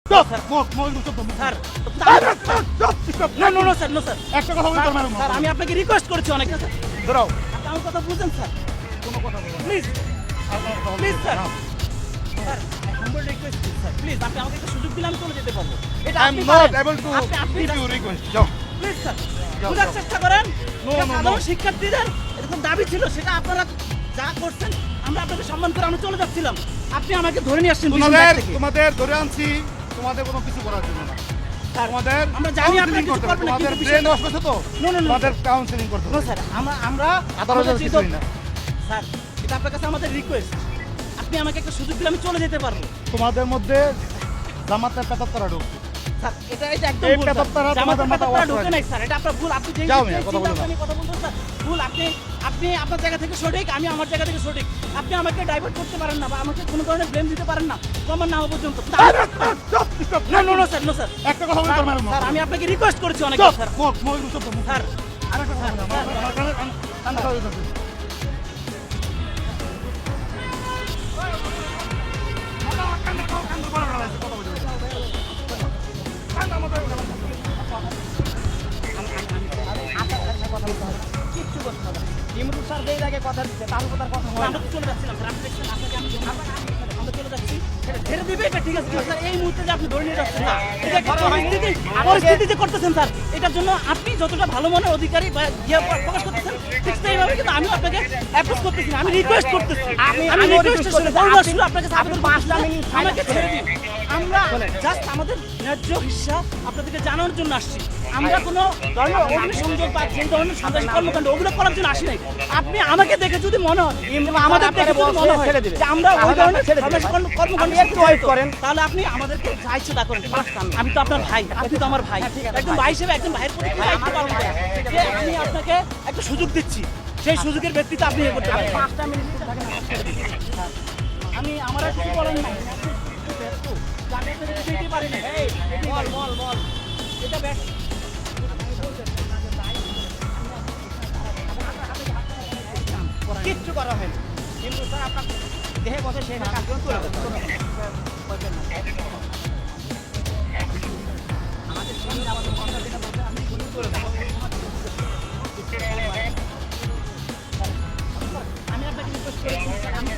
Stop! Sir Smoke, smoke, stop, stop. Sir Stop, stop. No sir no sir একটা কথা বলতে পারবেন না। স্যার আমি আপনাকে রিকোয়েস্ট করেছি অনেক স্যার দাঁড়াও। আপনি আমার কথা বুঝেন স্যার কোনো কথা বলবো না। প্লিজ আপনার- প্লিজ স্যার না। Sir humble request sir please আপনি আমাকে একটা সুযোগ দিলে আমি চলে যেতে পারবো এটা I'm আপনি not পারেন। able to আপনি give you request. যাও। প্লিজ স্যার যাও, বোঝার যাও। চেষ্টা করেন No, এটা no, সাধারণ no. শিক্ষার্থীদের এরকম দাবি ছিল সেটা আপনারা যা করছেন আমরা আপনাকে সম্মান করে আমরা চলে যাচ্ছিলাম আপনি আমাকে ধরে নিয়ে আসছেন পিছন তোমাদের থেকে তোমাদের ধরে আনছি তোমাদের কোনো কিছু করার জন্য না। স্যার, তোমাদের আমরা জানি আপনারা counseling কিছু করতে হবে। করবেন না, তোমাদের কিন্তু ব্রেন বিষয়টা- ওয়াশ করছে তো No, no, no, তোমাদের কাউন্সিলিং করতে নো হবে। স্যার আমরা আদালত আমাদের কিছুই যেহেতু- না। স্যার এটা আপনার কাছে আমাদের রিকোয়েস্ট আপনি আমাকে একটা সুযোগ দিলে আমি চলে যেতে পারবো তোমাদের মধ্যে জামাতের পেতাত্তারা ঢুকছে। স্যার এটা এটা একদম এই ভুল স্যার। পেতাত্তারা জামাতের তোমাদের মাথা পেতাত্তারা wash ঢোকে করে। নাই স্যার এটা আপনার ভুল আপনি যেই যাও যেই মিয়া, কথা চিন্তা বলো না। আপনি কথা বলছেন স্যার ভুল আপনি আপনার জায়গা থেকে সঠিক আমি আমার জায়গা থেকে সঠিক আপনি আমাকে ডাইভার্ট করতে পারেন না বা আমাকে কোনো ধরনের ব্লেম দিতে পারেন না তোমার নাম পর্যন্ত Stop, stop. No sir no sir একটা কথা বলতে পারবেন না। স্যার আমি আপনাকে রিকোয়েস্ট করেছি অনেক Stop. Sir Smoke, smoke, stop, stop. Sir আরেকটা কথা বলবো না। আমার কানে খাওয়া যাচ্ছে। কিচ্ছু করতে হবে না। ইমরুল স্যার যেই জায়গায় কথা দিচ্ছে তার উপর তার কথা হয় না। আমরা তো চলে যাচ্ছিলাম স্যার আপনি দেখছেন আপনাকে আমরা চলে যাচ্ছি এটা ছেড়ে দিবে এটা ঠিক আছে কিন্তু স্যার এই মুহূর্তে যে আপনি ধরে নিয়ে যাচ্ছেন না এটা একটা পরিস্থিতি যে করতেছেন স্যার এটার জন্য আপনি যতটা ভালো মনের অধিকারী বা ইয়ে প্রকাশ করতেছেন ঠিক সেইভাবে কিন্তু আমি আপনাকে অ্যাপ্রোচ করতেছি না আমি রিকোয়েস্ট করতেছি আমি রিকোয়েস্ট শুনে বলবার শুনে আপনাকে আপনি 5টা মিনিট আমাকে ছেড়ে দিন আমরা জাস্ট আমাদের ন্যায্য হিসাব আপনাদেরকে জানানোর জন্য আসছি আমরা কোনো ধরনের অগ্নিসংযোগ বা সেই ধরনের সন্ত্রাসী কর্মকাণ্ড ওগুলো করার জন্য আসি নাই আপনি আমাকে দেখে যদি মনে হয় কিংবা আমাদের দেখে যদি মনে হয় ছেড়ে দিবেন। যে আমরা ওই তাহলে ধরনের আপনি ছেড়ে দিবেন। সন্ত্রাসী কর্মকাণ্ড আপনি একটু wait করেন। তাহলে আপনি আমাদেরকে যা ইচ্ছে তা করেন আমি তো আপনার ভাই আপনি তো আমার ভাই একজন ভাই হিসেবে একজন ভাইয়ের প্রতি দায়িত্ব পালন করেন। যে আমি আপনাকে একটা সুযোগ দিচ্ছি সেই সুযোগের ভিত্তিতে আপনি ইয়ে করতে পারেন 5টা মিনিট চুপ থাকেন না, ছেড়ে দিন। আমি আমার আর কিছু বলার নাই আমি আপনাকে কিছু দিতে পারি না বল এটা ব্যাস কিচ্ছু করা হয়নি কিন্তু স্যার আপনার দেহে বসে সেই কাজগুলো তুলে দেবেন। আমাদের সঙ্গে আমাদের কথা যেটা বলছে আপনি শুধু তুলে দেবেন। আমি আপনাকে রিকোয়েস্ট করেছি আমি